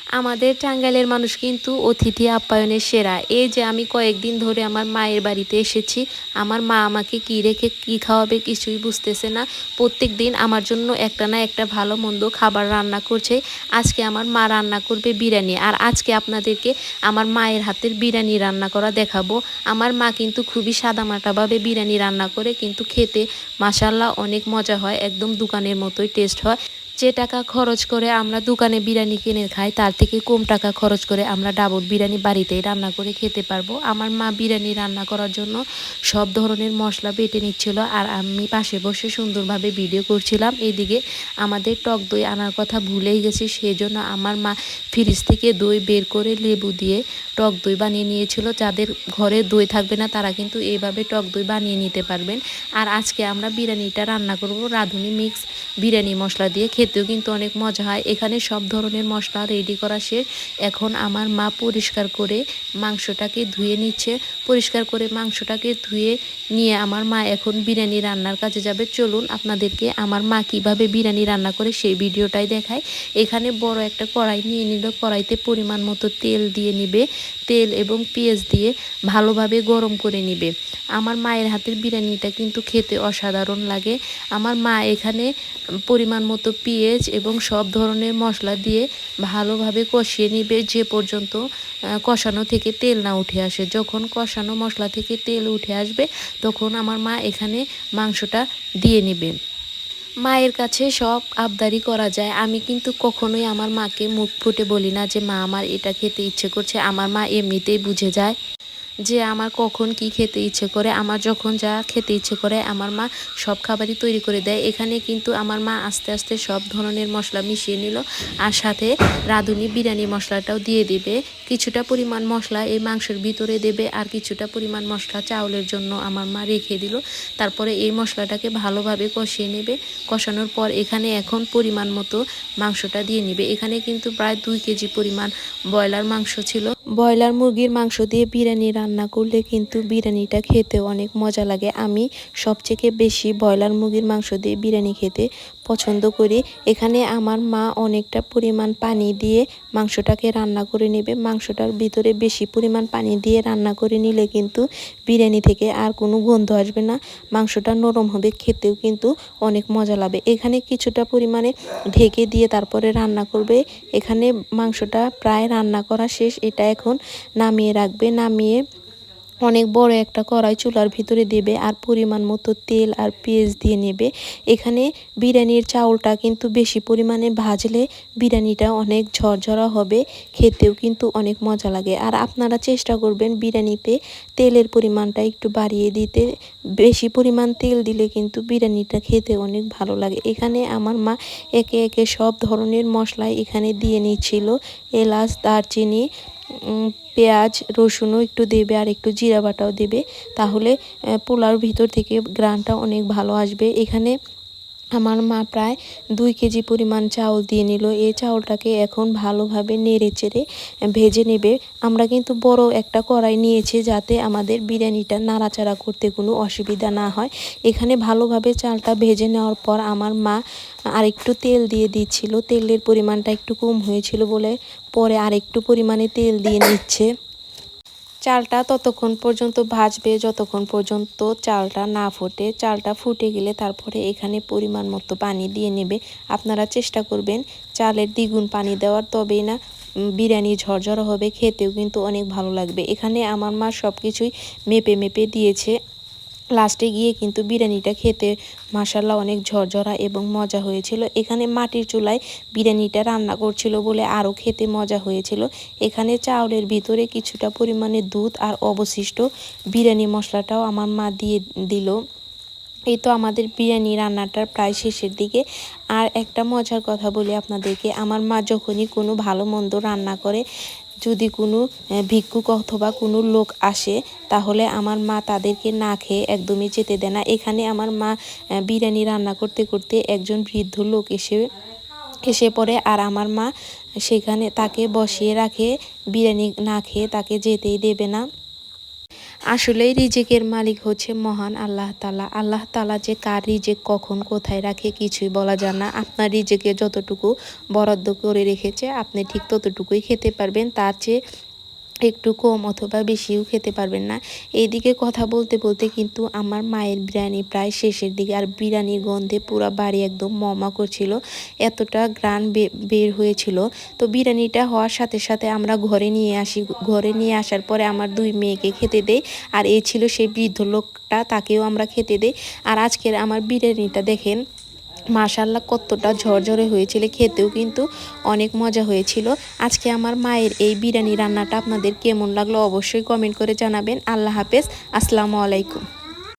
আমাদের টাঙ্গাইলের মানুষ কিন্তু অতিথি আপ্যায়নের সেরা। এই যে আমি কয়েকদিন ধরে আমার মায়ের বাড়িতে এসেছি, আমার মা আমাকে কি রেখে কি খাওয়াবে কিছুই বুঝতেছে না। প্রত্যেক দিন আমার জন্য একটা না একটা ভালো মন্দ খাবার রান্না করছে। আজকে আমার মা রান্না করবে বিরিয়ানি, আর আজকে আপনাদেরকে আমার মায়ের হাতের বিরিয়ানি রান্না করা দেখাবো। আমার মা কিন্তু খুবই সাদামাটাভাবে বিরিয়ানি রান্না করে, কিন্তু খেতে মাশাআল্লাহ অনেক মজা হয়, একদম দোকানের মতোই টেস্ট হয়। যে টাকা খরচ করে আমরা দোকানে বিরিয়ানি কিনে খাই তার থেকে কম টাকা খরচ করে আমরা ডাবল বিরিয়ানি বাড়িতেই রান্না করে খেতে পারবো। আমার মা বিরিয়ানি রান্না করার জন্য সব ধরনের মশলা বেটে নিচ্ছিল, আর আমি পাশে বসে সুন্দরভাবে ভিডিও করছিলাম। এইদিকে আমাদের টক দই আনার কথা ভুলেই গেছি, সেই জন্য আমার মা ফ্রিজ থেকে দই বের করে লেবু দিয়ে টক দই বানিয়ে নিয়েছিল। যাদের ঘরে দই থাকবে না তারা কিন্তু এইভাবে টক দই বানিয়ে নিতে পারবেন। আর আজকে আমরা বিরিয়ানিটা রান্না করব রাঁধুনি মিক্স বিরিয়ানি মশলা দিয়ে, খেতেও কিন্তু অনেক মজা হয়। এখানে সব ধরনের মশলা রেডি করা শেষ। এখন আমার মা পরিষ্কার করে মাংসটাকে ধুয়ে নিচ্ছে। পরিষ্কার করে মাংসটাকে ধুয়ে নিয়ে আমার মা এখন বিরিয়ানি রান্নার কাজে যাবে। চলুন আপনাদেরকে আমার মা কিভাবে বিরিয়ানি রান্না করে সেই ভিডিওটাই দেখায়। এখানে বড় একটা কড়াই নিয়ে নিল, কড়াইতে পরিমাণ মতো তেল দিয়ে নিবে। তেল এবং পেঁয়াজ দিয়ে ভালোভাবে গরম করে নিবে। আমার মায়ের হাতের বিরিয়ানিটা কিন্তু খেতে অসাধারণ লাগে। আমার মা এখানে পরিমাণ মতো পেঁয়াজ এবং সব ধরনের মশলা দিয়ে ভালোভাবে কষিয়ে নিবে যে পর্যন্ত কষানো থেকে তেল না উঠে আসে। যখন কষানো মশলা থেকে তেল উঠে আসবে তখন আমার মা এখানে মাংসটা দিয়ে নেবে। মায়ের কাছে সব আবদারি করা যায়, আমি কিন্তু কখনোই আমার মাকে মুখ ফুটে বলি না যে মা আমার এটা খেতে ইচ্ছে করছে। আমার মা এমনিতেই বুঝে যায় যে আমার কখন কি খেতে ইচ্ছে করে। আমার যখন যা খেতে ইচ্ছে করে আমার মা সব খাবারই তৈরি করে দেয়। এখানে কিন্তু আমার মা আস্তে আস্তে সব ধরনের মশলা মিশিয়ে নিল, আর সাথে রাঁধুনি বিরিয়ানি মশলাটাও দিয়ে দিবে। কিছুটা পরিমাণ মশলা এই মাংসের ভিতরে দেবে, আর কিছুটা পরিমাণ মশলা চাউলের জন্য আমার মা রেখে দিল। তারপরে এই মশলাটাকে ভালোভাবে কষিয়ে নেবে। কষানোর পর এখানে এখন পরিমাণ মতো মাংসটা দিয়ে নিবে। এখানে কিন্তু প্রায় 2 কেজি পরিমাণ ব্রয়লার মাংস ছিল। ব্রয়লার মুরগির মাংস দিয়ে বিরিয়ানি রান্না করলে কিন্তু বিরিয়ানিটা খেতে অনেক মজা লাগে। আমি সবথেকে বেশি ব্রয়লার মুরগির মাংস দিয়ে বিরিয়ানি খেতে পছন্দ করি। এখানে আমার মা অনেকটা পরিমাণ পানি দিয়ে মাংসটাকে রান্না করে নেবে। মাংসটার ভিতরে বেশি পরিমাণ পানি দিয়ে রান্না করে নিলে কিন্তু বিরিয়ানি থেকে আর কোনো গন্ধ আসবে না, মাংসটা নরম হবে, খেতেও কিন্তু অনেক মজা লাগবে। এখানে কিছুটা পরিমাণে ঢেকে দিয়ে তারপরে রান্না করবে। এখানে মাংসটা প্রায় রান্না করা শেষ, এটা এখন নামিয়ে রাখবে। নামিয়ে অনেক বড় একটা কড়াই চুলার ভিতরে দেবে, আর পরিমাণ মতো তেল আর পেঁয়াজ দিয়ে নেবে। এখানে বিরিয়ানির চাউলটা কিন্তু বেশি পরিমাণে ভাজলে বিরিয়ানিটা অনেক ঝরঝরা হবে, খেতেও কিন্তু অনেক মজা লাগে। আর আপনারা চেষ্টা করবেন বিরিয়ানিতে তেলের পরিমাণটা একটু বাড়িয়ে দিতে। বেশি পরিমাণ তেল দিলে কিন্তু বিরিয়ানিটা খেতে অনেক ভালো লাগে। এখানে আমার মা একে একে সব ধরনের মশলা এখানে দিয়ে নিচ্ছিল। এলাচ, দারচিনি, পেঁয়াজ, রসুনও একটু দেবে, আর একটু জিরা বাটাও দেবে, তাহলে পোলাওর ভিতর থেকে গ্রানটা অনেক ভালো আসবে। এখানে আমার মা প্রায় 2 কেজি পরিমাণ চাউল দিয়ে নিল। এই চাউলটাকে এখন ভালোভাবে নেড়ে চেড়ে ভেজে নেবে। আমরা কিন্তু বড় একটা কড়াই নিয়েছি যাতে আমাদের বিরিয়ানিটা নাড়াচাড়া করতে কোনো অসুবিধা না হয়। এখানে ভালোভাবে চালটা ভেজে নেওয়ার পর আমার মা আরেকটু তেল দিয়ে দিচ্ছিল। তেলের পরিমাণটা একটু কম হয়েছিল বলে পরে আরেকটু পরিমাণে তেল দিয়ে নিচ্ছে। চালটা ততক্ষণ পর্যন্ত ভাজবে যতক্ষণ পর্যন্ত চালটা না ফোটে। চালটা ফুটে গেলে তারপরে এখানে পরিমাণ মতো পানি দিয়ে নেবে। আপনারা চেষ্টা করবেন চালের দ্বিগুণ পানি দেওয়ার, তবেই না বিরিয়ানি ঝরঝরা হবে, খেতেও কিন্তু অনেক ভালো লাগবে। এখানে আমার মা সব কিছুই মেপে মেপে দিয়েছে। লাস্টে গিয়ে কিন্তু বিরিয়ানিটা খেতে মাশাআল্লাহ অনেক ঝরঝরা এবং মজা হয়েছিল। এখানে মাটির চুলায় বিরিয়ানিটা রান্না করছিল বলে আরও খেতে মজা হয়েছিল। এখানে চাউলের ভিতরে কিছুটা পরিমাণে দুধ আর অবশিষ্ট বিরিয়ানি মশলাটাও আমার মা দিয়ে দিল। এই তো আমাদের বিরিয়ানি রান্নাটার প্রায় শেষের দিকে। আর একটা মজার কথা বলি আপনাদেরকে, আমার মা যখনই কোনো ভালো মন্দ রান্না করে, যদি কোনো ভিক্ষুক অথবা কোনো লোক আসে তাহলে আমার মা তাদেরকে না খেয়ে একদমই যেতে দেয় না। এখানে আমার মা বিরিয়ানি রান্না করতে করতে একজন বৃদ্ধ লোক এসে পড়ে, আর আমার মা সেখানে তাকে বসিয়ে রাখে, বিরিয়ানি না খেয়ে তাকে যেতেই দেবে না। আসলেই রিজিকের মালিক হচ্ছে মহান আল্লাহ তাআলা। আল্লাহ তাআলা যে কার রিজিক কখন কোথায় রাখে কিছুই বলা যায় না। আপনার রিজিকে যতটুকু বরাদ্দ করে রেখেছে আপনি ঠিক ততটুকুই খেতে পারবেন, তার চেয়ে একটু কম অথবা বেশিও খেতে পারবেন না। এইদিকে কথা বলতে বলতে কিন্তু আমার মায়ের বিরিয়ানি প্রায় শেষের দিকে, আর বিরিয়ানির গন্ধে পুরো বাড়ি একদম মমা করছিল, এতটা ঘ্রাণ বের হয়েছিল। তো বিরিয়ানিটা হওয়ার সাথে সাথে আমরা ঘরে নিয়ে আসি, ঘরে নিয়ে আসার পরে আমার 2 মেয়েকে খেতে দেই, আর এই ছিল সেই বৃদ্ধ লোকটা, তাকেও আমরা খেতে দেই। আর আজকের আমার বিরিয়ানিটা দেখেন মাশাআল্লাহ কতটা ঝরঝরে হয়েছিল, খেতেও কিন্তু অনেক মজা হয়েছিল। আজকে আমার মায়ের এই বিরিয়ানি রান্নাটা আপনাদের কেমন লাগলো অবশ্যই কমেন্ট করে জানাবেন। আল্লাহ হাফেজ, আসসালামু আলাইকুম।